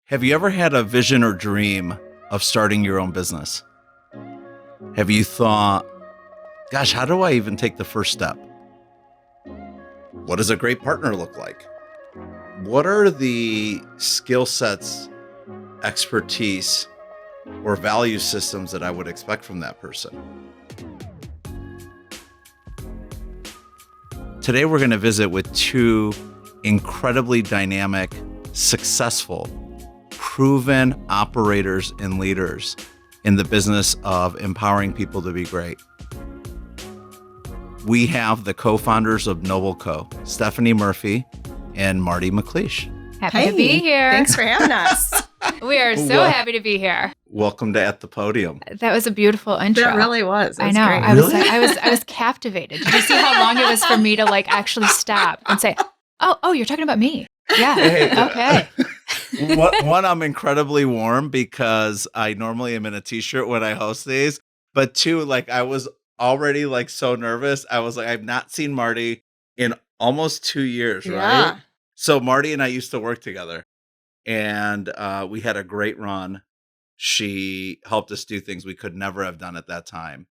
Have you ever had a vision or dream of starting your own business? Have you thought, gosh, how do I even take the first step? What does a great partner look like? What are the skill sets, expertise, or value systems that I would expect from that person? Today, we're going to visit with two incredibly dynamic, successful, proven operators and leaders in the business of empowering people to be great. We have the co-founders of Noble Co., Stephanie Murphy and Marti McLeish. Happy to be here. Thanks for having us. We are so happy to be here. Welcome to At the Podium. That was a beautiful intro. That really was. I know. Great. I was captivated. Did you see how long it was for me to actually stop and say, "Oh, you're talking about me"? Yeah. Hey, okay. One, I'm incredibly warm because I normally am in a t-shirt when I host these. But two, I was already so nervous. I was I've not seen Marti in almost 2 years, right? Yeah. So Marti and I used to work together, and we had a great run. She helped us do things we could never have done at that time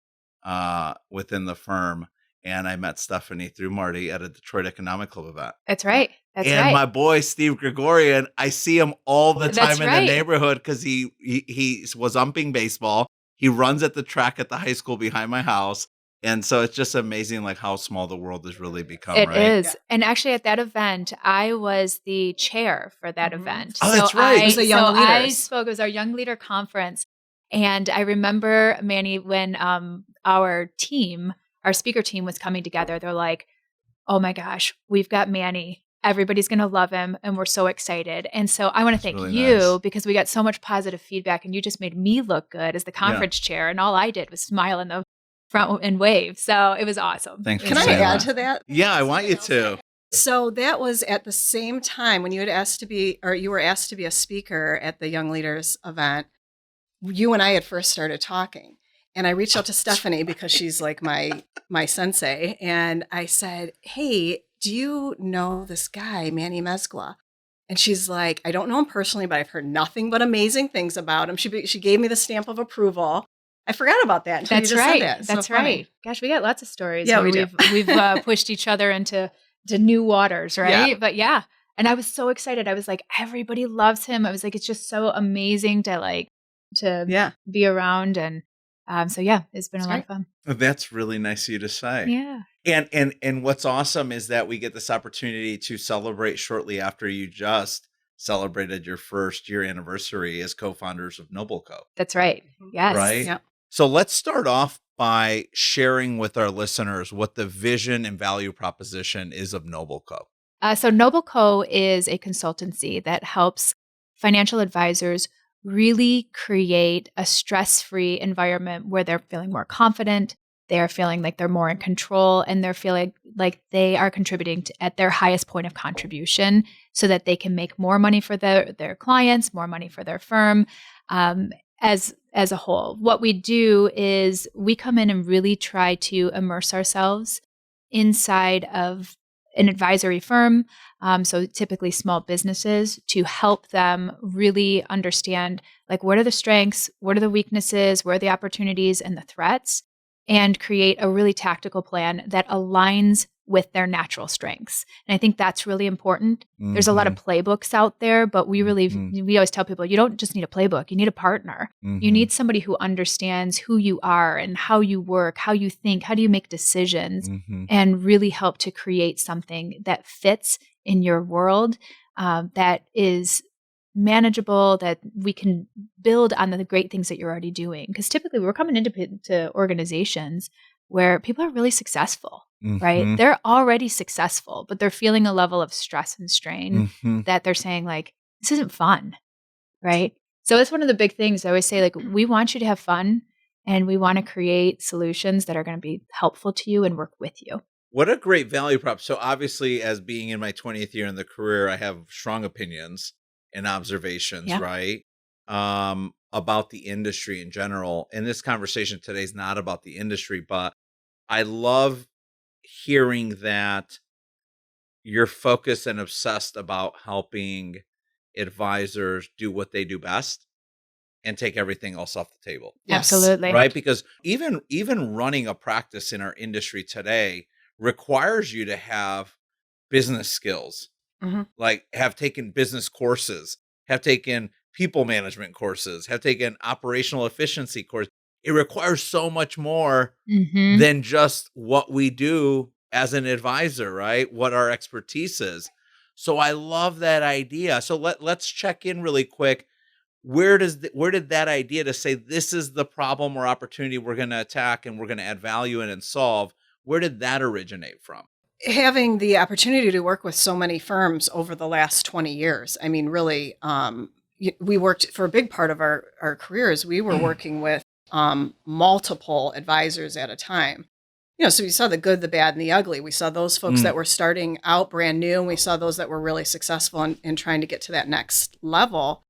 within the firm. And I met Stephanie through Marti at a Detroit Economic Club event. That's right. And my boy, Steve Gregorian, I see him all the time in the neighborhood because he was umping baseball. He runs at the track at the high school behind my house. And so it's just amazing how small the world has really become, It right? is. Yeah. And actually at that event, I was the chair for that event. Oh, that's right. It was the Young Leaders. I spoke. It was our Young Leader Conference. And I remember, Manny, when our speaker team was coming together, they're like, oh my gosh, we've got Manny. Everybody's going to love him. And we're so excited. And so I want to thank really you nice. because we got so much positive feedback and you just made me look good as the conference chair. And all I did was smile in the front and wave. So it was awesome. Thanks for Can I saying add that. to that? Yeah, I want you to. So that was at the same time when you were asked to be a speaker at the Young Leaders event. You and I had first started talking. And I reached out to Stephanie because she's my sensei. And I said, hey, do you know this guy, Manny Amezcua? And she's like, I don't know him personally, but I've heard nothing but amazing things about him. She gave me the stamp of approval. I forgot about that until That's you just right. said that. It's so That's funny. right. Gosh, we got lots of stories. Yeah, where we do. We've pushed each other into new waters, right? Yeah. But yeah. And I was so excited. I was like, everybody loves him. I was like, it's just so amazing to be around. And so yeah, it's been a lot of fun. That's really nice of you to say. Yeah. And what's awesome is that we get this opportunity to celebrate shortly after you just celebrated your first year anniversary as co-founders of Noble Co. That's right. Yes. Right? Yeah. So let's start off by sharing with our listeners what the vision and value proposition is of Noble Co. So Noble Co. is a consultancy that helps financial advisors really create a stress-free environment where they're feeling more confident, they're feeling like they're more in control, and they're feeling like they are contributing at their highest point of contribution so that they can make more money for their clients, more money for their firm as a whole. What we do is we come in and really try to immerse ourselves inside of an advisory firm, so typically small businesses, to help them really understand what are the strengths, what are the weaknesses, where are the opportunities and the threats, and create a really tactical plan that aligns with their natural strengths. And I think that's really important. Mm-hmm. There's a lot of playbooks out there, but we always tell people, you don't just need a playbook, you need a partner. Mm-hmm. You need somebody who understands who you are and how you work, how you think, how do you make decisions, and really help to create something that fits in your world, that is manageable, that we can build on the great things that you're already doing. Because typically we're coming into organizations where people are really successful, right? They're already successful, but they're feeling a level of stress and strain that they're saying this isn't fun, right? So it's one of the big things I always say, we want you to have fun and we want to create solutions that are going to be helpful to you and work with you. What a great value prop. So obviously, as being in my 20th year in the career, I have strong opinions and observations, right? About the industry in general. And this conversation today is not about the industry, but I love hearing that you're focused and obsessed about helping advisors do what they do best and take everything else off the table. Yes. Absolutely. Right? Because even running a practice in our industry today requires you to have business skills, Mhm. like have taken business courses, have taken people management courses, have taken operational efficiency courses. It requires so much more Mm-hmm. than just what we do as an advisor, right? What our expertise is. So I love that idea. So let's check in really quick. Where did that idea to say this is the problem or opportunity we're going to attack and we're going to add value in and solve, where did that originate from? Having the opportunity to work with so many firms over the last 20 years. I mean, really, we worked for a big part of our careers. We were working with multiple advisors at a time. So we saw the good, the bad, and the ugly. We saw those folks that were starting out brand new, and we saw those that were really successful in trying to get to that next level.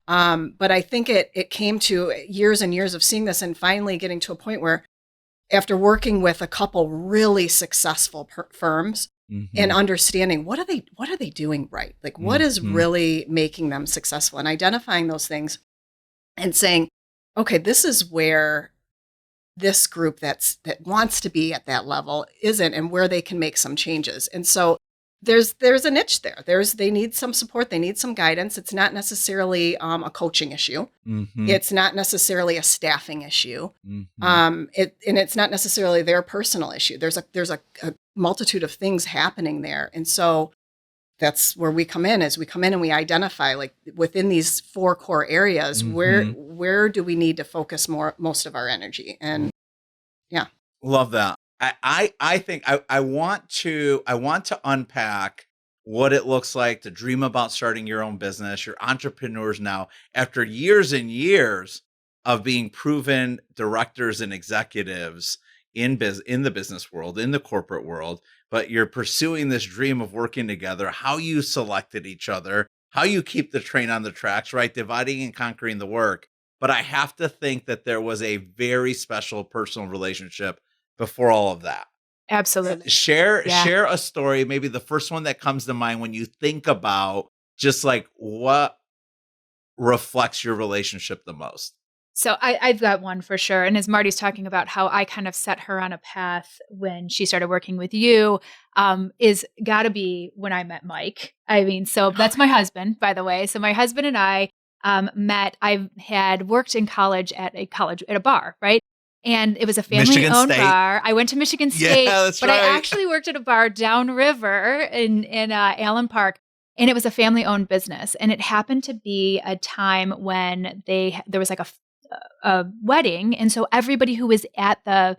But I think it came to years and years of seeing this and finally getting to a point where after working with a couple really successful firms and understanding what are they doing right? Like what is really making them successful and identifying those things and saying, okay, this is where this group that wants to be at that level isn't and where they can make some changes. And so there's a niche there. They need some support. They need some guidance. It's not necessarily a coaching issue. It's not necessarily a staffing issue. And it's not necessarily their personal issue. There's a multitude of things happening there. And so that's where we come in and we identify like within these 4 core areas, where do we need to focus most of our energy? And yeah. Love that. I think I want to unpack what it looks like to dream about starting your own business. You're entrepreneurs now after years and years of being proven directors and executives in the business world, in the corporate world, but you're pursuing this dream of working together, how you selected each other, how you keep the train on the tracks, right? Dividing and conquering the work. But I have to think that there was a very special personal relationship before all of that. Absolutely. Share a story, maybe the first one that comes to mind when you think about just like what reflects your relationship the most. So I've got one for sure. And as Marti's talking about how I kind of set her on a path when she started working with you, is got to be when I met Mike. I mean, so that's my husband, by the way. So my husband and I met. I had worked in college at a bar, right? And it was a family-owned bar. I went to Michigan State, but right. I actually worked at a bar downriver in Allen Park, and it was a family-owned business. And it happened to be a time when there was like a wedding, and so everybody who was that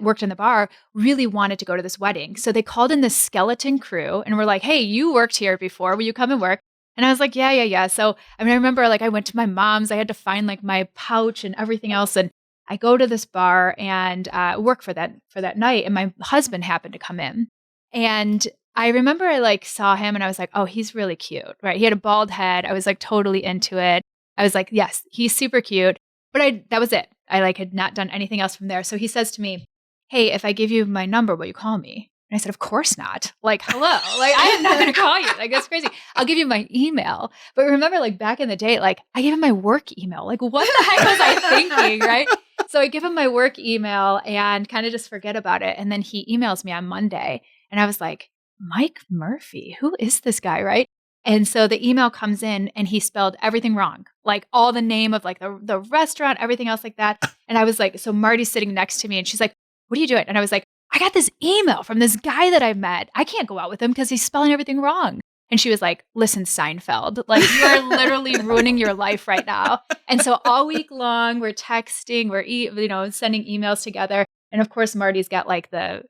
worked in the bar really wanted to go to this wedding. So they called in this skeleton crew, and were like, "Hey, you worked here before. Will you come and work?" And I was like, yeah. So I mean, I remember like I went to my mom's. I had to find like my pouch and everything else, and I go to this bar and work for that night. And my husband happened to come in, and I remember I like saw him, and I was like, oh, he's really cute, right? He had a bald head. I was like totally into it. I was like, yes, he's super cute. But that was it. I like had not done anything else from there. So he says to me, "Hey, if I give you my number, will you call me?" And I said, "Of course not. Like, hello. Like, I am not going to call you. Like, that's crazy. I'll give you my email." But remember, like back in the day, like I gave him my work email. Like, what the heck was I thinking, right? So I give him my work email and kind of just forget about it. And then he emails me on Monday. And I was like, Mike Murphy, who is this guy, right? And so the email comes in and he spelled everything wrong, like all the name of like the restaurant, everything else like that. And I was like, so Marti's sitting next to me and she's like, "What are you doing?" And I was like, "I got this email from this guy that I met. I can't go out with him because he's spelling everything wrong." And she was like, "Listen, Seinfeld, like you are literally ruining your life right now." And so all week long, we're texting, we're sending emails together. And of course, Marti's got like the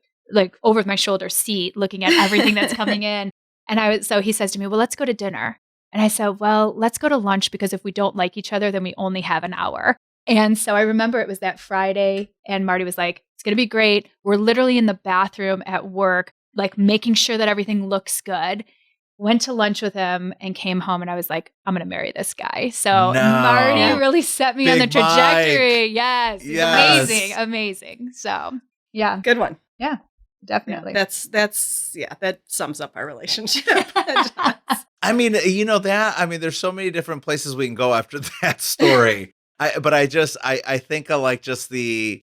over my shoulder seat looking at everything that's coming in. And so he says to me, "Well, let's go to dinner." And I said, "Well, let's go to lunch because if we don't like each other, then we only have an hour." And so I remember it was that Friday and Marti was like, "It's going to be great." We're literally in the bathroom at work, like making sure that everything looks good. Went to lunch with him and came home and I was like, "I'm going to marry this guy." So Marti really set me on the trajectory. Mike. Yes. Amazing. So yeah. Good one. Yeah. Definitely. Yeah, that sums up our relationship. I mean, there's so many different places we can go after that story. I think of like just the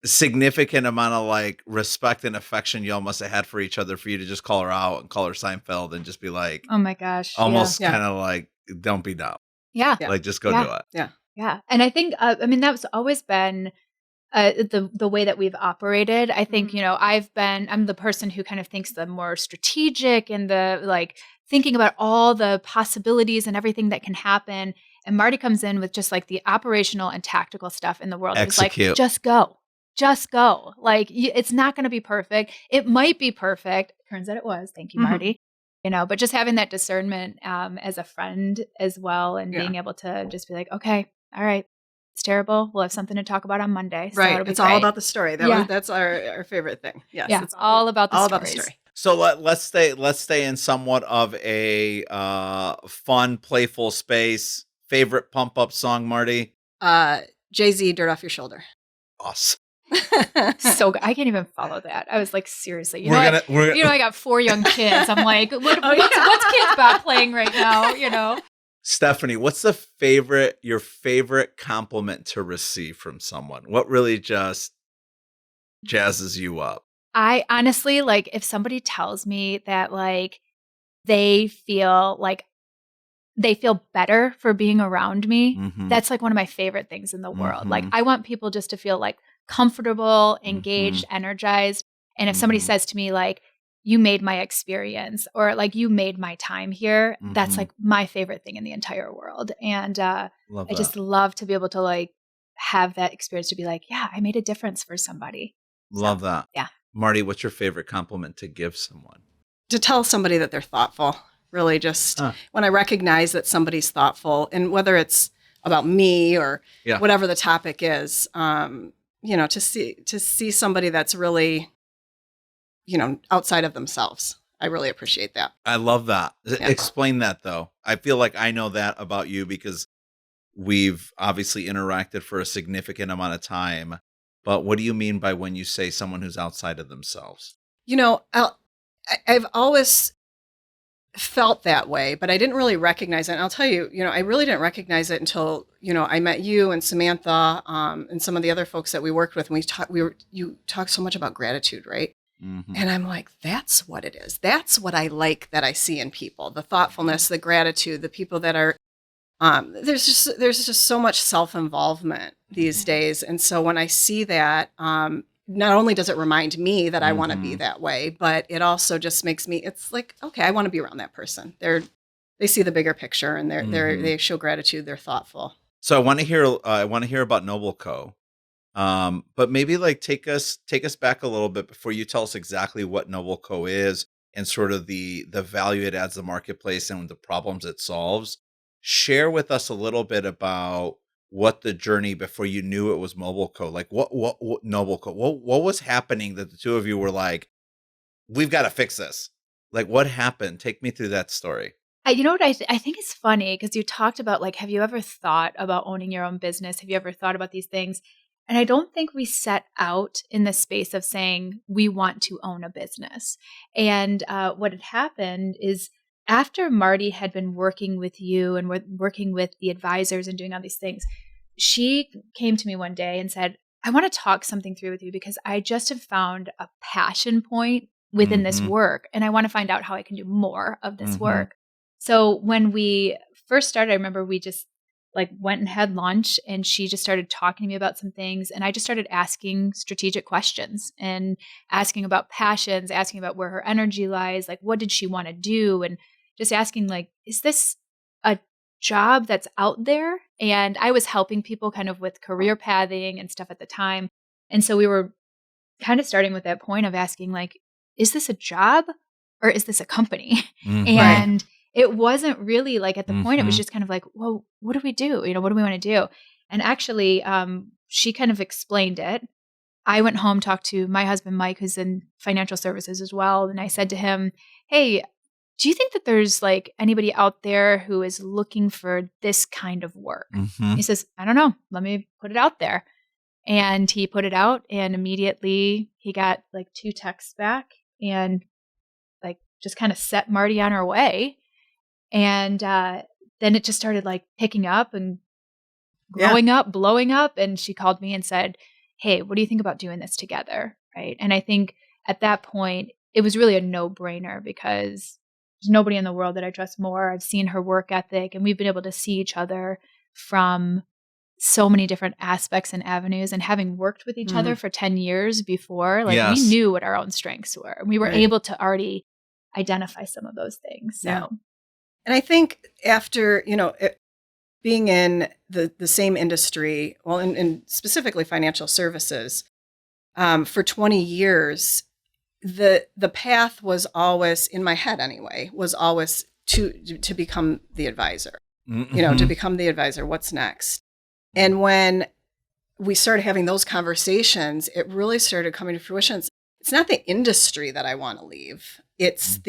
significant amount of like respect and affection y'all must have had for each other for you to just call her out and call her Seinfeld and just be like, Oh my gosh. almost Yeah. kind of like, don't be dumb. Yeah. Yeah. Like, just go Yeah. do it. Yeah. Yeah. And I think, that's always been the way that we've operated. I think, Mhm. I'm the person who kind of thinks the more strategic and the like thinking about all the possibilities and everything that can happen. And Marti comes in with just like the operational and tactical stuff in the world. It was like, Execute. just go. Just go. Like, it's not going to be perfect. It might be perfect. Turns out it was. Thank you, Mhm. Marti. But just having that discernment as a friend as well, and Yeah. being able to just be like, okay, all right, it's terrible. We'll have something to talk about on Monday. So Right. it'll be It's all great. about the story. That's our favorite thing. Yes. Yeah, It's all about the all about the stories. story. So let's stay in somewhat of a fun, playful space. Favorite pump up song, Marti? Jay-Z, Dirt Off Your Shoulder. Awesome. So good. I can't even follow that. I was like, seriously, We're I got 4 young kids. I'm like, what's Kids Bop playing right now? Stephanie, what's your favorite compliment to receive from someone? What really just jazzes you up? I honestly, like, if somebody tells me that like they feel better for being around me, Mhm. that's like one of my favorite things in the world. Like, Mhm. I want people just to feel like comfortable, engaged, Mhm. energized. And if somebody Mhm. says to me like, you made my experience, or like, you made my time here, that's Mhm. like my favorite thing in the entire world. And Love I just that. love to be able to like have that experience to be like, yeah, I made a difference for somebody. So, Love that. yeah. Marti, what's your favorite compliment to give someone? To tell somebody that they're thoughtful, really just when I recognize that somebody's thoughtful, and whether it's about me or Yeah. whatever the topic is, to see somebody that's really, outside of themselves. I really appreciate that. I love that. Yeah. Explain that though. I feel like I know that about you because we've obviously interacted for a significant amount of time. But what do you mean by when you say someone who's outside of themselves? I've always felt that way, but I didn't really recognize it. And I'll tell you, I really didn't recognize it until, I met you and Samantha, and some of the other folks that we worked with. And you talk so much about gratitude, right? Mhm. And I'm like, that's what it is. That's what I like that I see in people, the thoughtfulness, the gratitude, the people that are, there's just so much self-involvement these days. And so when I see that, not only does it remind me that I want to be Mhm. that way, but it also just makes me, it's like, okay, I want to be around that person. They see the bigger picture, and Mhm. they show gratitude. They're thoughtful. So I want to hear about Noble Co. But maybe like take us back a little bit before you tell us exactly what Noble Co is and sort of the value it adds to the marketplace and the problems it solves. Share with us a little bit about what the journey before you knew it was Mobile Co. Like what Noble Co. What was happening that the two of you were like, we've got to fix this. Like what happened? Take me through that story. You know what I think it's funny because you talked about like, have you ever thought about owning your own business? Have you ever thought about these things? And I don't think we set out in the space of saying we want to own a business. And what had happened is after Marti had been working with you and working with the advisors and doing all these things, she came to me one day and said, I want to talk something through with you because I just have found a passion point within this Mhm. work. And I want to find out how I can do more of this Mhm. work. So when we first started, I remember we just like went and had lunch, and she just started talking to me about some things, and I just started asking strategic questions and asking about passions, asking about where her energy lies, like what did she want to do, and just asking like, is this a job that's out there? And I was helping people kind of with career pathing and stuff at the time. And so we were kind of starting with that point of asking like, is this a job or is this a company? Mhm. Right. And it wasn't really like at the point, it was Mhm. just kind of like, well, what do we do? What do we want to do? And actually, she kind of explained it. I went home, talked to my husband, Mike, who's in financial services as well. And I said to him, hey, do you think that there's like anybody out there who is looking for this kind of work? Mhm. He says, I don't know. Let me put it out there. And he put it out, and immediately he got like 2 texts back and like just kind of set Marti on her way. And then it just started like picking up and growing up, blowing up. And she called me and said, hey, what do you think about doing this together? Right. And I think at that point, it was really a no-brainer because there's nobody in the world that I trust more. I've seen her work ethic, and we've been able to see each other from so many different aspects and avenues. And having worked with each other for 10 years before, like we knew what our own strengths were. And we were able to already identify some of those things. So, and I think after, being in the same industry, well, in specifically financial services, for 20 years, the path was always, in my head anyway, was always to become the advisor. To become the advisor. What's next? And when we started having those conversations, it really started coming to fruition. It's not the industry that I want to leave. It's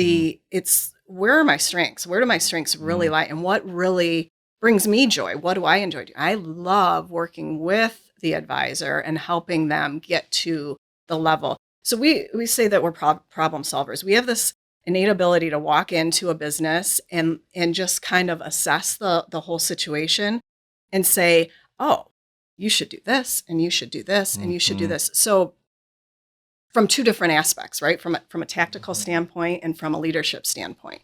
where are my strengths? Where do my strengths really lie? And what really brings me joy? What do I enjoy doing? I love working with the advisor and helping them get to the level. So we say that we're problem solvers. We have this innate ability to walk into a business and just kind of assess the whole situation and say, oh, you should do this, and you should do this, and you should do this. So from two different aspects, right? From a tactical standpoint and from a leadership standpoint.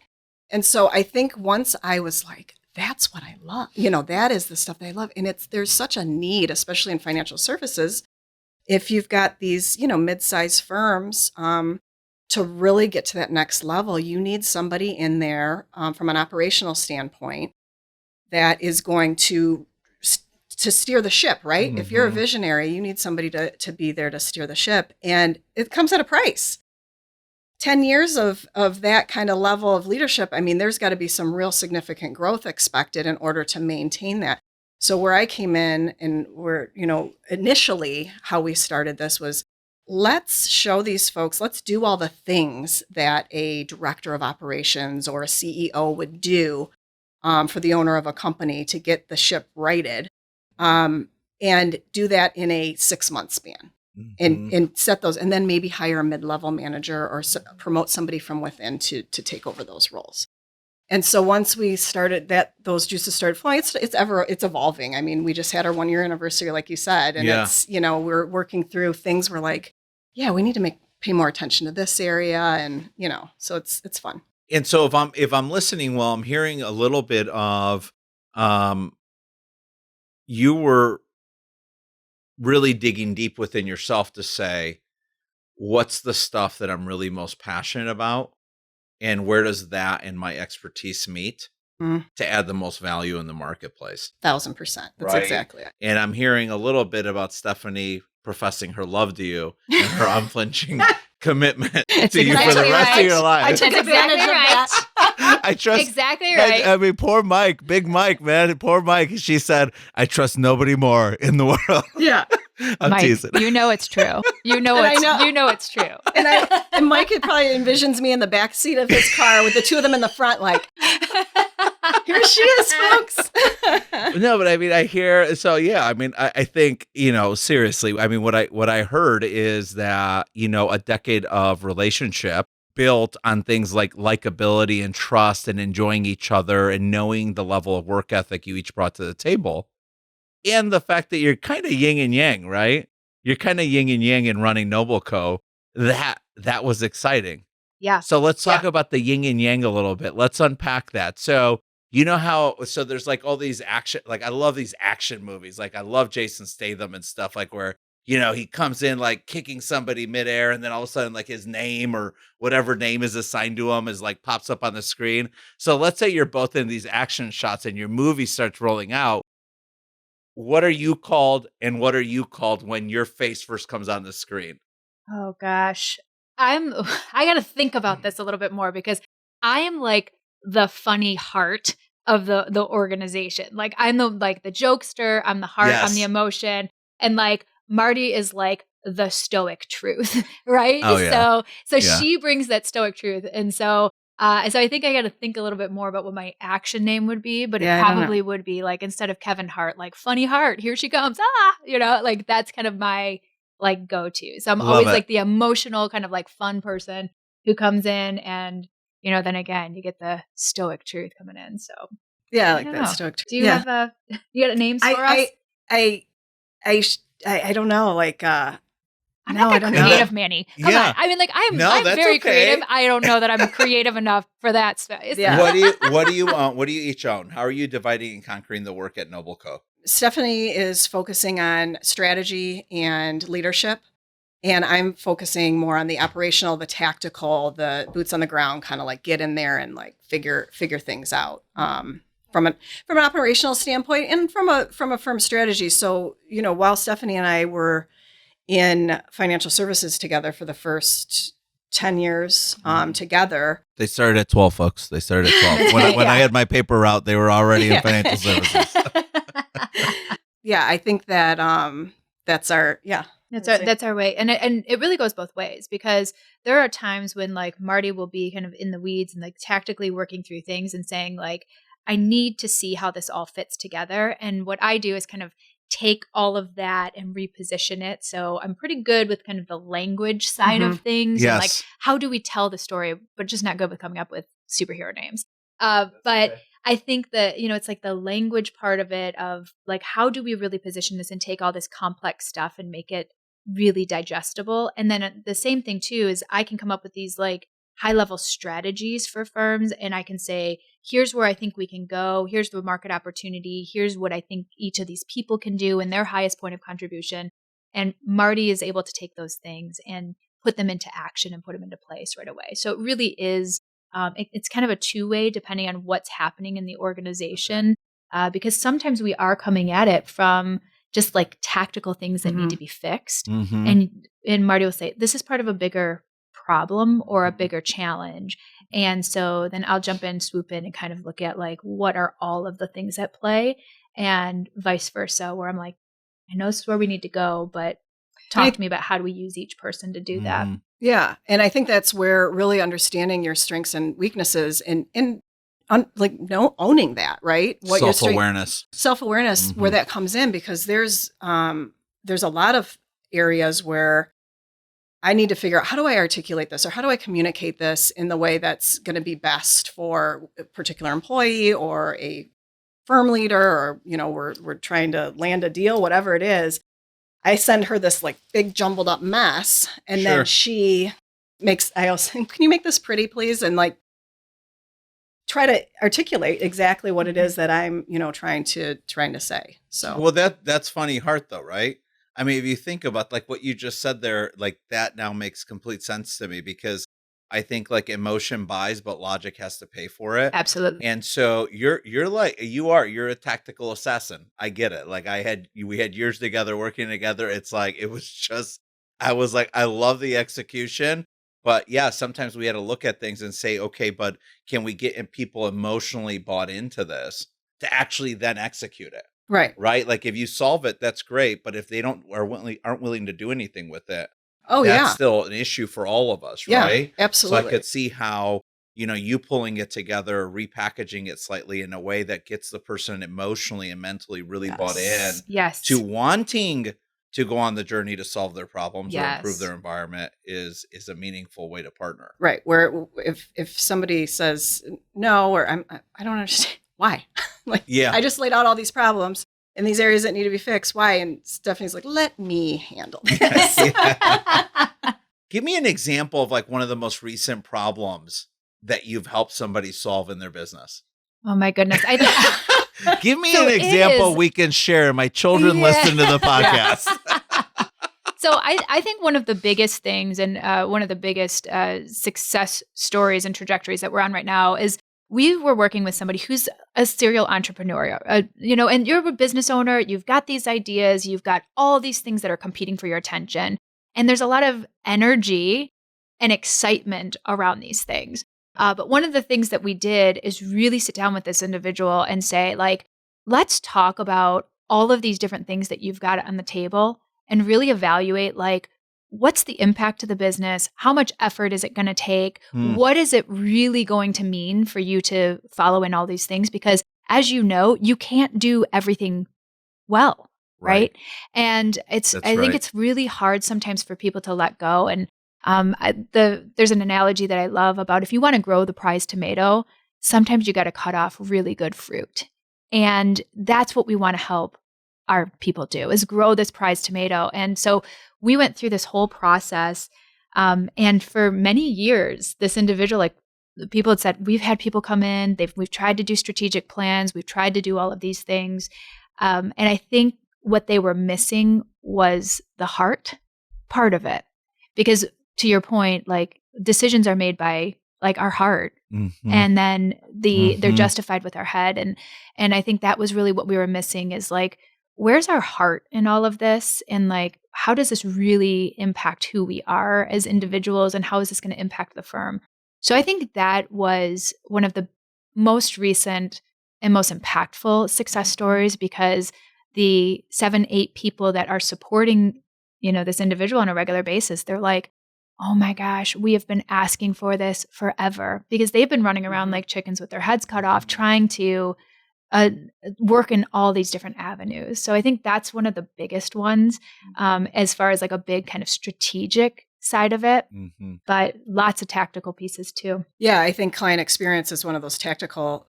And so I think once I was like, that's what I love. That is the stuff that I love. And there's such a need, especially in financial services, if you've got these, mid-sized firms, to really get to that next level, you need somebody in there from an operational standpoint that is going to steer the ship, right? If you're a visionary, you need somebody to be there to steer the ship. And it comes at a price. 10 years of that kind of level of leadership, I mean, there's got to be some real significant growth expected in order to maintain that. So where I came in and initially how we started this was, let's show these folks, let's do all the things that a director of operations or a CEO would do for the owner of a company to get the ship righted, and do that in a 6-month span. And set those, and then maybe hire a mid-level manager or promote somebody from within to take over those roles. And so once we started that, those juices started flowing. It's evolving. I mean, we just had our 1-year anniversary, like you said, and it's we're working through things. We're like, we need to pay more attention to this area, and so it's fun. And so if I'm listening well, I'm hearing a little bit of you were really digging deep within yourself to say, what's the stuff that I'm really most passionate about? And where does that and my expertise meet to add the most value in the marketplace? 1,000%. That's right? Exactly it. And I'm hearing a little bit about Stephanie professing her love to you and her unflinching commitment to you for the rest of your life. I took advantage of that. I trust exactly right. I mean, poor Mike, big Mike, man, poor Mike. She said, "I trust nobody more in the world." Yeah, I'm Mike, teasing. You know it's true. You know it's true. And Mike probably envisions me in the back seat of his car with the two of them in the front, like, here she is, folks. No, but I mean, I hear. So yeah, I mean, I think seriously. I mean, what I heard is that a decade of relationship built on things like likability and trust and enjoying each other and knowing the level of work ethic you each brought to the table. And the fact that you're kind of yin and yang, right? You're kind of yin and yang in running Noble Co. That was exciting. Yeah. So let's talk about the yin and yang a little bit. Let's unpack that. So so there's like all these action, like I love these action movies. Like I love Jason Statham and stuff like where he comes in like kicking somebody midair, and then all of a sudden like his name or whatever name is assigned to him is like pops up on the screen. So let's say you're both in these action shots and your movie starts rolling out. What are you called, and what are you called when your face first comes on the screen? Oh gosh. I got to think about this a little bit more because I am like the funny heart of the organization. Like I'm the jokester, I'm the heart, I'm the emotion, and like Marti is like the stoic truth, right? Oh, yeah. So she brings that stoic truth, and so I think I got to think a little bit more about what my action name would be, but it probably would be like instead of Kevin Hart, like funny heart, here she comes, like that's kind of my like go-to. So I'm always like the emotional kind of like fun person who comes in and then again, you get the stoic truth coming in. So Yeah, I I like don't that know. stoic. Do you have you got names for us? I don't know. Like, I'm no, I not don't that know. creative, Manny. Come Yeah. on. I mean, like I'm that's very okay. creative. I don't know that I'm creative enough for that stuff. Yeah. What do you own? What do you each own? How are you dividing and conquering the work at Noble Co? Stephanie is focusing on strategy and leadership, and I'm focusing more on the operational, the tactical, the boots on the ground, kind of like get in there and like figure things out from an operational standpoint and from a firm strategy. So while Stephanie and I were in financial services together for the first 10 years together. They started at 12, folks. They started at 12. When I had my paper route, they were already in financial services. Yeah, I think that that's our That's our way. And it really goes both ways, because there are times when like Marti will be kind of in the weeds and like tactically working through things and saying like, I need to see how this all fits together. And what I do is kind of take all of that and reposition it. So I'm pretty good with kind of the language side of things. Yes. And like, how do we tell the story, but just not good with coming up with superhero names. But I think that, it's like the language part of it of like, how do we really position this and take all this complex stuff and make it really digestible? And then the same thing too is I can come up with these like high level strategies for firms, and I can say, here's where I think we can go. Here's the market opportunity. Here's what I think each of these people can do in their highest point of contribution. And Marti is able to take those things and put them into action and put them into place right away. So it really is, it's kind of a two-way depending on what's happening in the organization, because sometimes we are coming at it from just like tactical things that need to be fixed. And Marti will say, this is part of a bigger problem or a bigger challenge. And so then I'll jump in, swoop in, and kind of look at like, what are all of the things at play, and vice versa, where I'm like, I know this is where we need to go, but talk to me about how do we use each person to do that. Yeah. And I think that's where really understanding your strengths and weaknesses and owning that, right? What Self-awareness. Self-awareness, where that comes in, because there's a lot of areas where I need to figure out, how do I articulate this, or how do I communicate this in the way that's going to be best for a particular employee or a firm leader, or, we're trying to land a deal, whatever it is. I send her this like big jumbled up mess, and then she I also, can you make this pretty, please? And like, try to articulate exactly what it is that I'm, trying to say. So, well, that's funny heart though, right? I mean, if you think about like what you just said there, like that now makes complete sense to me, because I think like emotion buys, but logic has to pay for it. Absolutely. And so you're a tactical assassin. I get it. Like we had years together working together. It's like, I was like, I love the execution, but yeah, sometimes we had to look at things and say, okay, but can we get people emotionally bought into this to actually then execute it? Right. Like if you solve it, that's great. But if they aren't willing to do anything with it, that's still an issue for all of us. Right. Absolutely. So I could see how, you pulling it together, repackaging it slightly in a way that gets the person emotionally and mentally really bought in to wanting to go on the journey to solve their problems or improve their environment is a meaningful way to partner. Right. Where if somebody says no, or I don't understand why, I just laid out all these problems in these areas that need to be fixed. Why? And Stephanie's like, let me handle this. Give me an example of like one of the most recent problems that you've helped somebody solve in their business. Oh my goodness. Give me an example we can share. My children listen to the podcast. So I think one of the biggest things and one of the biggest success stories and trajectories that we're on right now is we were working with somebody who's a serial entrepreneur, and you're a business owner, you've got these ideas, you've got all these things that are competing for your attention. And there's a lot of energy and excitement around these things. But one of the things that we did is really sit down with this individual and say, like, let's talk about all of these different things that you've got on the table and really evaluate, like, what's the impact to the business? How much effort is it going to take? What is it really going to mean for you to follow in all these things? Because as you know, you can't do everything well, right? And I think it's really hard sometimes for people to let go. And There's an analogy that I love about if you want to grow the prize tomato, sometimes you got to cut off really good fruit. And that's what we want to help our people do, is grow this prize tomato. And so we went through this whole process. And for many years, this individual, like people had said, we've had people come in, we've tried to do strategic plans, we've tried to do all of these things. And I think what they were missing was the heart part of it. Because to your point, like decisions are made by like our heart. Mm-hmm. And then they're justified with our head. And I think that was really what we were missing, is like, where's our heart in all of this? And like, how does this really impact who we are as individuals? And how is this going to impact the firm? So I think that was one of the most recent and most impactful success stories, because the 7-8 people that are supporting, this individual on a regular basis, they're like, oh my gosh, we have been asking for this forever, because they've been running around like chickens with their heads cut off, trying to work in all these different avenues. So I think that's one of the biggest ones, as far as like a big kind of strategic side of it, but lots of tactical pieces too. Yeah, I think client experience is one of those tactical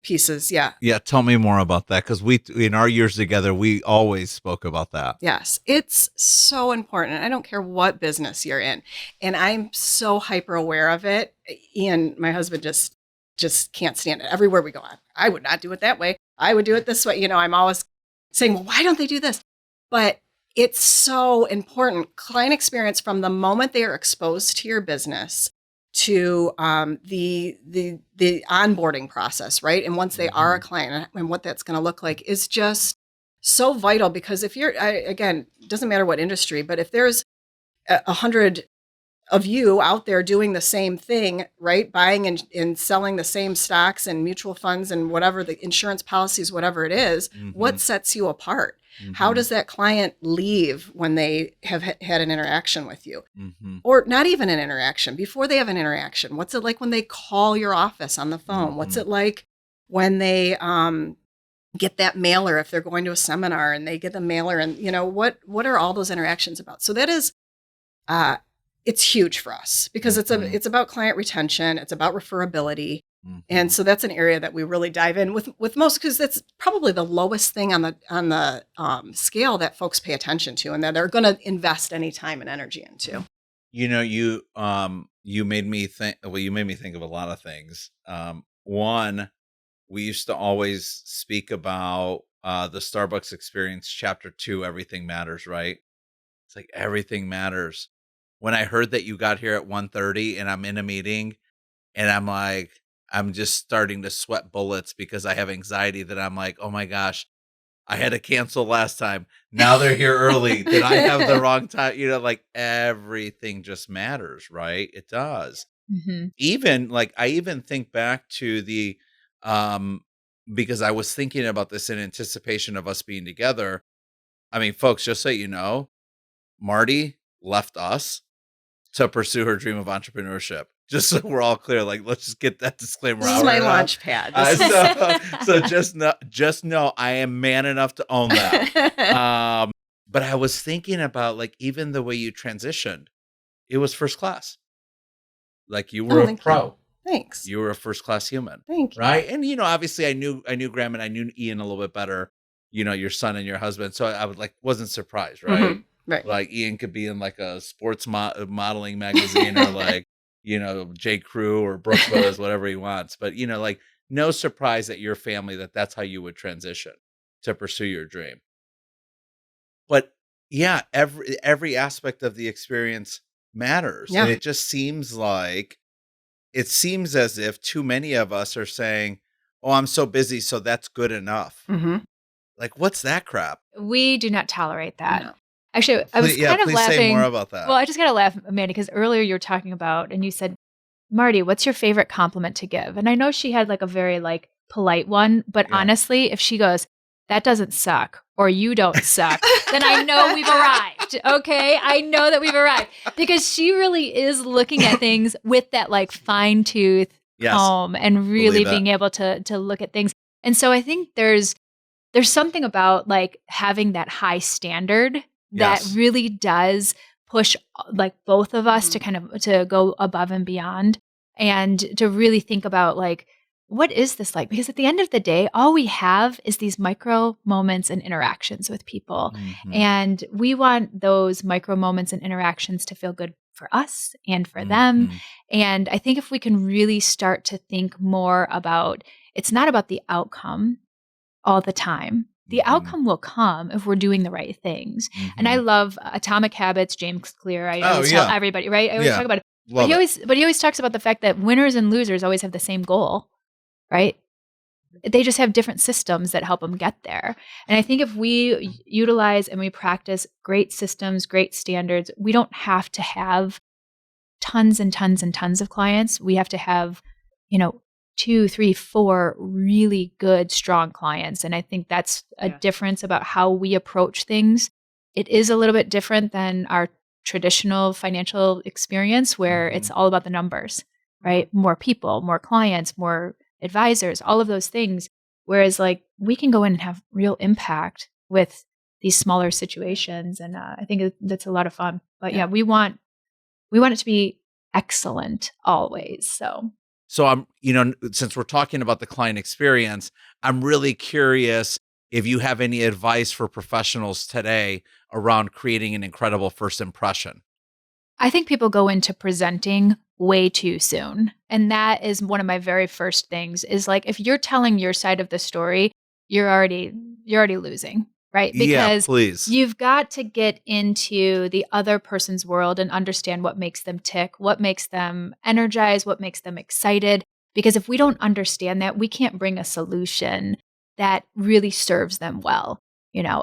pieces. Yeah. Yeah. Tell me more about that. Because in our years together, we always spoke about that. Yes. It's so important. I don't care what business you're in. And I'm so hyper aware of it. Ian, my husband, just can't stand it. Everywhere we go, I would not do it that way. I would do it this way. I'm always saying, well, why don't they do this? But it's so important. Client experience from the moment they are exposed to your business to the onboarding process, right? And once they are a client and what that's going to look like is just so vital, because if again, it doesn't matter what industry, but if there's 100 of you out there doing the same thing, right? Buying and selling the same stocks and mutual funds and whatever, the insurance policies, whatever it is, what sets you apart? How does that client leave when they have had an interaction with you? Or not even an interaction, before they have an interaction? What's it like when they call your office on the phone? What's it like when they get that mailer, if they're going to a seminar and they get the mailer, and what are all those interactions about? So that is, it's huge for us, because it's about client retention. It's about referability. And so that's an area that we really dive in with most, because that's probably the lowest thing on the scale that folks pay attention to, and that they're going to invest any time and energy into. You made me think. Well, you made me think of a lot of things. One, we used to always speak about the Starbucks experience, chapter 2, everything matters, right? It's like everything matters. When I heard that you got here at 1:30 and I'm in a meeting and I'm like, I'm just starting to sweat bullets because I have anxiety, that I'm like, oh my gosh, I had to cancel last time. Now they're here early. Did I have the wrong time? Like everything just matters, right? It does. Even like, I even think back to the, because I was thinking about this in anticipation of us being together. I mean, folks, just so you know, Marti left us to pursue her dream of entrepreneurship. Just so we're all clear, like, let's just get that disclaimer this out. This is my launch pad. So just know I am man enough to own that. But I was thinking about, like, even the way you transitioned, it was first class. Like, you were a pro. You. Thanks. You were a first class human. Thank you. Right? And obviously I knew Graham and I knew Ian a little bit better, your son and your husband. So I wasn't surprised, right? Right. Like Ian could be in like a sports modeling magazine or like, J. Crew or Brooks Brothers, whatever he wants. But, like, no surprise at your family that's how you would transition to pursue your dream. But yeah, every aspect of the experience matters. Yeah. And it just seems as if too many of us are saying, oh, I'm so busy, so that's good enough. Like, what's that crap? We do not tolerate that. No. Actually, I was kind of laughing. Say more about that. Well, I just got to laugh, Amanda, because earlier you were talking about, and you said, Marti, what's your favorite compliment to give? And I know she had like a very like polite one, but honestly, if she goes, that doesn't suck, or you don't suck, then I know we've arrived. Okay. I know that we've arrived, because she really is looking at things with that like fine tooth comb and really being able to look at things. And so I think there's something about like having that high standard that really does push like both of us Mhm. to kind of to go above and beyond and to really think about like, what is this like? Because at the end of the day, all we have is these micro moments and interactions with people. Mhm. And we want those micro moments and interactions to feel good for us and for them. Mhm. And I think if we can really start to think more about, it's not about the outcome all the time. The Mhm. outcome will come if we're doing the right things. And I Mhm. love Atomic Habits, James Clear. I Oh, always tell yeah. everybody, right? I always Yeah. talk about it. Love it. But he always talks about the fact that winners and losers always have the same goal, right? They just have different systems that help them get there. And I think if we utilize and we practice great systems, great standards, we don't have to have tons and tons and tons of clients. We have to have, you know, 2, 3, 4 really good, strong clients. And I think that's a Yes. difference about how we approach things. It is a little bit different than our traditional financial experience where it's all about the numbers, right? More people, more clients, more advisors, all of those things. Whereas like we can go in and have real impact with these smaller situations. And I think that's a lot of fun. But yeah, we want it to be excellent always. So I'm, since we're talking about the client experience, I'm really curious if you have any advice for professionals today around creating an incredible first impression. I think people go into presenting way too soon. And that is one of my very first things is like if you're telling your side of the story, you're already losing, right? Yeah, Because please. you've got to get into the other person's world and understand what makes them tick, what makes them energized, what makes them excited. Because if we don't understand that, we can't bring a solution that really serves them well.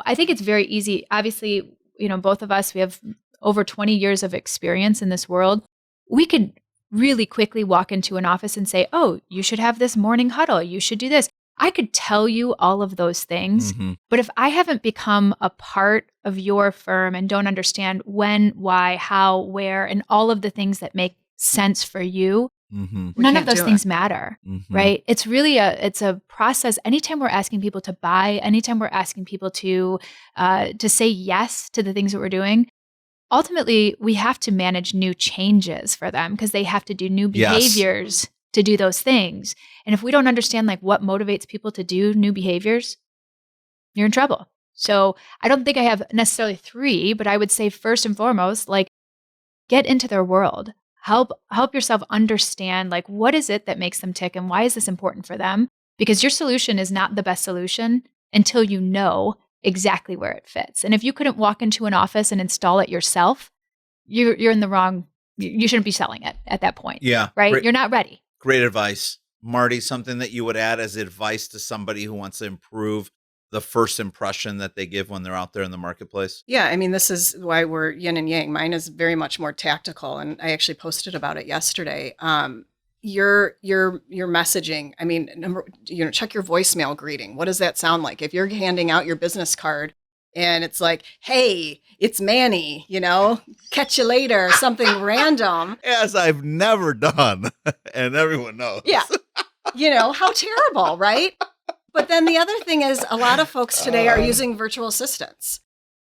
I think it's very easy. Obviously, both of us, we have over 20 years of experience in this world. We could really quickly walk into an office and say, oh, you should have this morning huddle. You should do this. I could tell you all of those things, Mhm. but if I haven't become a part of your firm and don't understand when, why, how, where, and all of the things that make sense for you, Mhm. We none of can't those do things matter, Mhm. right? It's really it's a process. Anytime we're asking people to buy, anytime we're asking people to say yes to the things that we're doing, ultimately we have to manage new changes for them because they have to do new Yes. behaviors to do those things. And if we don't understand like what motivates people to do new behaviors, you're in trouble. So I don't think I have necessarily 3, but I would say first and foremost, like get into their world. Help yourself understand like what is it that makes them tick and why is this important for them? Because your solution is not the best solution until you know exactly where it fits. And if you couldn't walk into an office and install it yourself, you're in the wrong. You shouldn't be selling it at that point. Yeah. Right? You're not ready. Great advice. Marti, something that you would add as advice to somebody who wants to improve the first impression that they give when they're out there in the marketplace? Yeah, I mean, this is why we're yin and yang. Mine is very much more tactical, and I actually posted about it yesterday. Your messaging. I mean, check your voicemail greeting. What does that sound like? If you're handing out your business card and it's like, "Hey, it's Manny," catch you later, something random. As I've never done, and everyone knows. Yeah, how terrible, right? But then the other thing is a lot of folks today are using virtual assistants.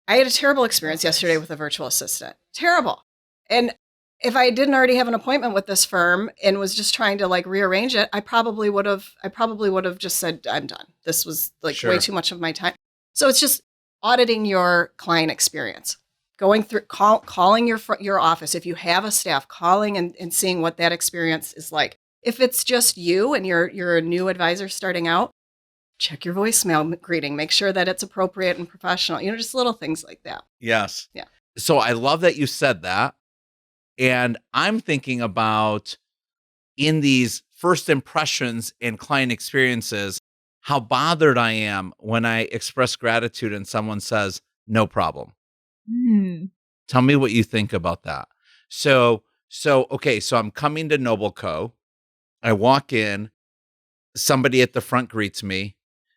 I had a terrible experience yesterday with a virtual assistant. Terrible. And if I didn't already have an appointment with this firm and was just trying to like rearrange it, I probably would have just said, I'm done. This was like Sure. way too much of my time. So it's just auditing your client experience. Going through, calling your office. If you have a staff, calling and seeing what that experience is like. If it's just you and you're a new advisor starting out, check your voicemail greeting. Make sure that it's appropriate and professional. Just little things like that. Yes. Yeah. So I love that you said that. And I'm thinking about in these first impressions and client experiences, how bothered I am when I express gratitude and someone says, no problem. Tell me what you think about that. So I'm coming to Noble Co. I walk in, somebody at the front greets me.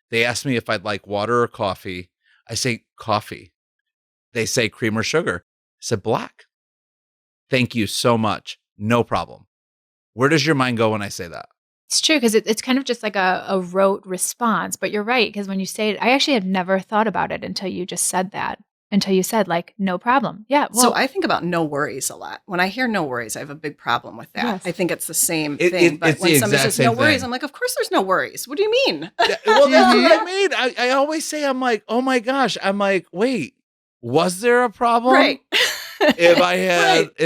They ask me if I'd like water or coffee. I say coffee. They say cream or sugar. I said black. Thank you so much. No problem. Where does your mind go when I say that? It's true because it's kind of just like a rote response, but you're right because when you say it, I actually had never thought about it until you just said that. until you said like, no problem. Yeah. Well, So I think about no worries a lot. When I hear no worries, I have a big problem with that. Yes. I think it's the same thing. But it's when the somebody exact says no same worries, thing. I'm like, of course there's no worries. What do you mean? Well, that's what I mean. I always say, I'm like, oh my gosh. I'm like, wait, was there a problem? Right. If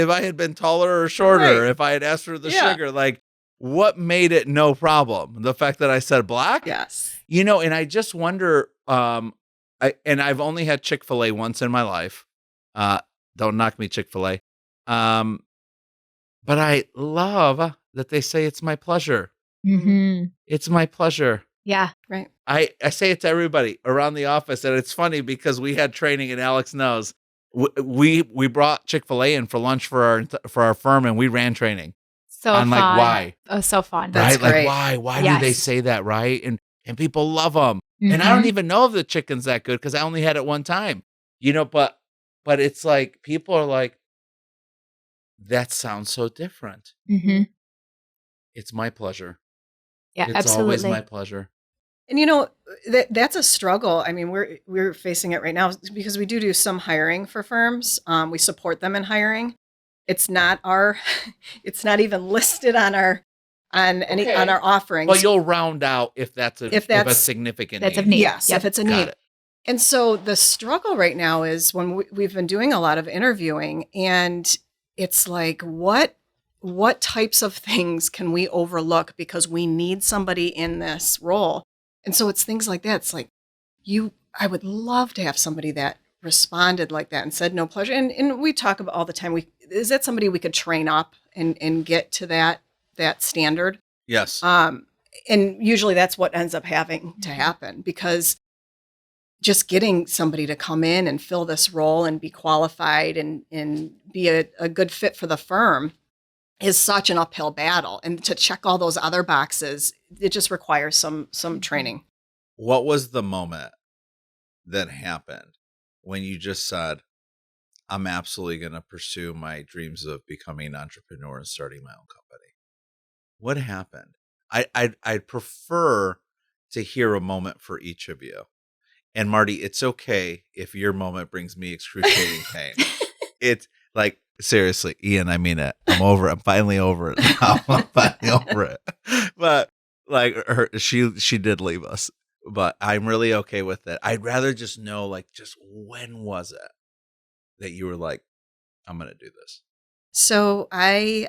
I had been taller or shorter, Right. if I had asked for the Yeah. sugar, like what made it no problem? The fact that I said black? Yes. And I just wonder, I've only had Chick-fil-A once in my life. Don't knock me, Chick-fil-A. But I love that they say it's my pleasure. mhm. It's my pleasure. Yeah. Right. I say it to everybody around the office, and it's funny because we had training, and Alex knows we brought Chick-fil-A in for lunch for our firm, and we ran training So on fun. like why, Oh, so fun. That's right? great. Like why do Yes. they say that, right? And people love them, and I don't even know if the chicken's that good because I only had it one time, but it's like people are like, that sounds so different. Mm-hmm. It's my pleasure. Yeah, It's absolutely. always my pleasure. And that's a struggle. I mean, we're facing it right now because we do some hiring for firms. We support them in hiring. It's not it's not even listed on our on our offerings. Well, you'll round out if that's a significant that's need. of need. Yes, Yep. if it's a Got need. it. And so the struggle right now is when we've been doing a lot of interviewing, and it's like, what types of things can we overlook because we need somebody in this role? And so it's things like that. It's like, I would love to have somebody that responded like that and said no pleasure. And we talk about all the time, is that somebody we could train up and get to that standard? Yes. And usually that's what ends up having to happen, because just getting somebody to come in and fill this role and be qualified and be a good fit for the firm is such an uphill battle. And to check all those other boxes, it just requires some training. What was the moment that happened when you just said, I'm absolutely going to pursue my dreams of becoming an entrepreneur and starting my own company? What happened? I'd prefer to hear a moment for each of you. And Marti, it's okay if your moment brings me excruciating pain. It's like, seriously, Ian, I mean it. I'm over it. I'm finally over it now. I'm finally over it. But like she did leave us, but I'm really okay with it. I'd rather just know, like, just when was it that you were like, I'm going to do this? So I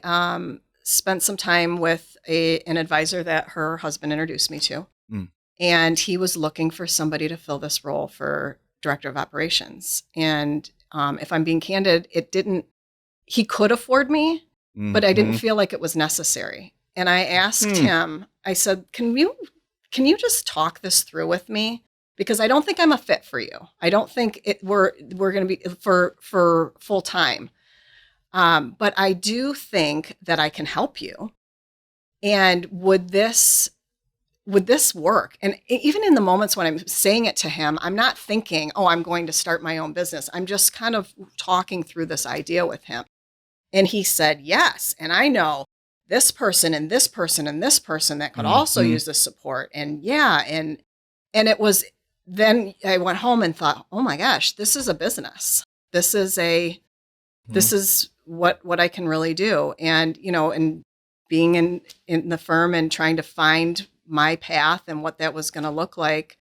spent some time with an advisor that her husband introduced me to. And he was looking for somebody to fill this role for director of operations. And if I'm being candid, he could afford me, but I didn't feel like it was necessary. And I asked him, I said, can you just talk this through with me? Because I don't think I'm a fit for you. I don't think we're going to be for full time. But I do think that I can help you. And would this work? And even in the moments when I'm saying it to him, I'm not thinking, oh, I'm going to start my own business. I'm just kind of talking through this idea with him. And he said, yes. And I know this person and this person and this person that could also use this support. And yeah. And it was, then I went home and thought, oh my gosh, this is a business. This is what I can really do. And, and being in the firm and trying to find my path and what that was going to look like,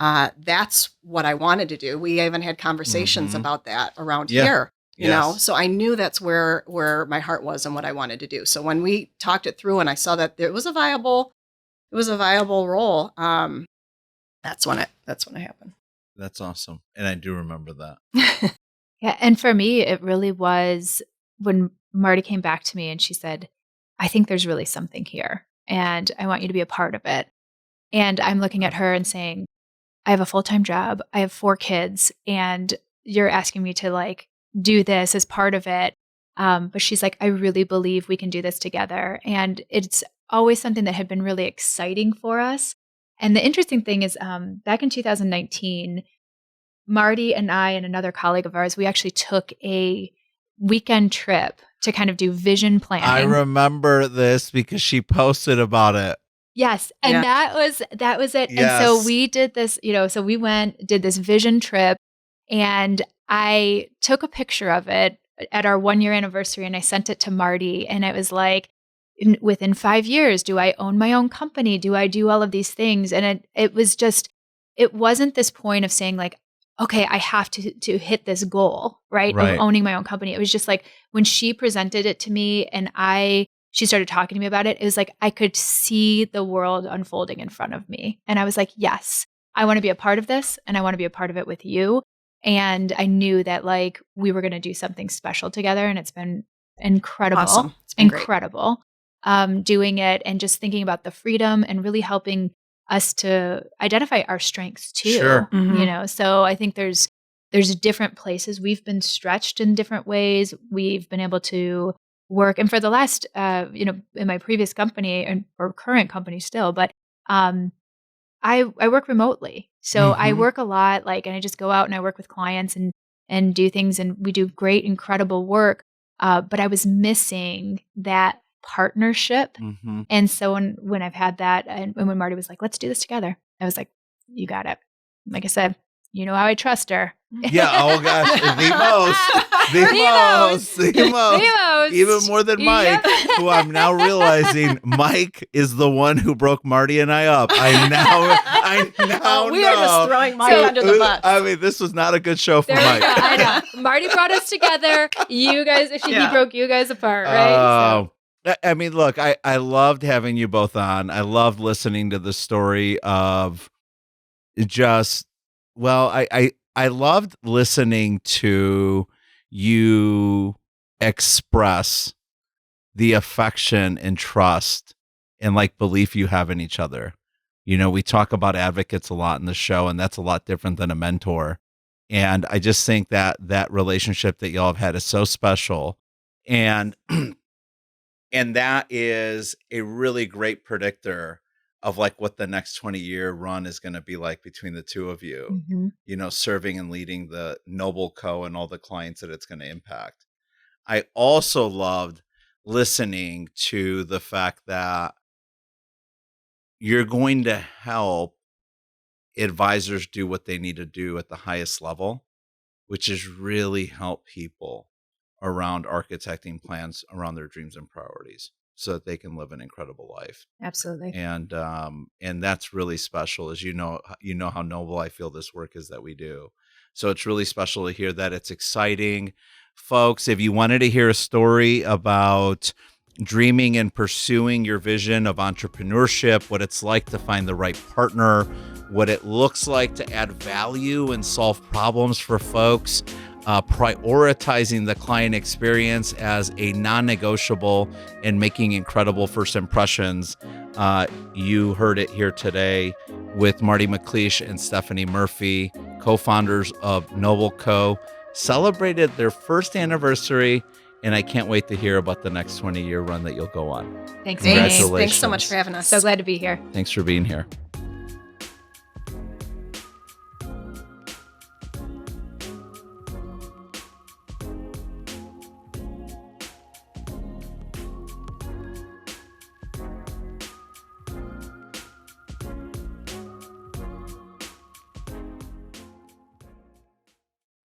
that's what I wanted to do. We even had conversations about that around here, you know, so I knew that's where my heart was and what I wanted to do. So when we talked it through and I saw that it was a viable role, that's when it happened. That's awesome. And I do remember that. Yeah. And for me, it really was when Marti came back to me and she said, I think there's really something here and I want you to be a part of it. And I'm looking at her and saying, I have a full-time job. I have 4 kids and you're asking me to like do this as part of it. But she's like, I really believe we can do this together. And it's always something that had been really exciting for us. And the interesting thing is back in 2019, Marti and I and another colleague of ours, we actually took a weekend trip to kind of do vision planning. I remember this because she posted about it. Yes. And that was it. Yes. And so we did this, so we did this vision trip and I took a picture of it at our 1-year anniversary and I sent it to Marti. And it was like, within 5 years, do I own my own company? Do I do all of these things? And it was just, it wasn't this point of saying like, okay, I have to hit this goal, right? Of owning my own company. It was just like when she presented it to me and she started talking to me about it, it was like I could see the world unfolding in front of me. And I was like, yes, I want to be a part of this and I want to be a part of it with you. And I knew that like we were going to do something special together, and it's been incredible. Awesome. It's been incredible. Doing it and just thinking about the freedom and really helping us to identify our strengths too. Sure. You know, so I think there's different places we've been stretched in different ways. We've been able to work, and for the last, in my previous company or current company still, but I work remotely, so I work a lot. Like, and I just go out and I work with clients and do things, and we do great, incredible work. But I was missing that partnership. And so when I've had that, and when Marti was like, let's do this together, I was like, you got it. Like I said, you know how I trust her. Yeah. Oh gosh. The most. Even more than Mike, who I'm now realizing Mike is the one who broke Marti and I up. I now we are just throwing Mike under the bus. I mean, this was not a good show for Mike. I know. Marti brought us together. You guys, he broke you guys apart, right? I mean, look, I loved having you both on. I loved listening to the story of just, well, I loved listening to you express the affection and trust and like belief you have in each other. You know, we talk about advocates a lot in the show, and that's a lot different than a mentor. And I just think that relationship that y'all have had is so special. And and that is a really great predictor of like what the next 20-year run is going to be like between the two of you, you know, serving and leading the Noble Co. and all the clients that it's going to impact. I also loved listening to the fact that you're going to help advisors do what they need to do at the highest level, which is really help people around architecting plans around their dreams and priorities so that they can live an incredible life. Absolutely. And that's really special. As you know how noble I feel this work is that we do. So it's really special to hear that. It's exciting. Folks, if you wanted to hear a story about dreaming and pursuing your vision of entrepreneurship, what it's like to find the right partner, what it looks like to add value and solve problems for folks, prioritizing the client experience as a non-negotiable and making incredible first impressions. You heard it here today with Marti McLeish and Stephanie Murphy, co-founders of Noble Co. Celebrated their first anniversary, and I can't wait to hear about the next 20-year run that you'll go on. Thanks. Congratulations. Thanks so much for having us. So glad to be here. Thanks for being here.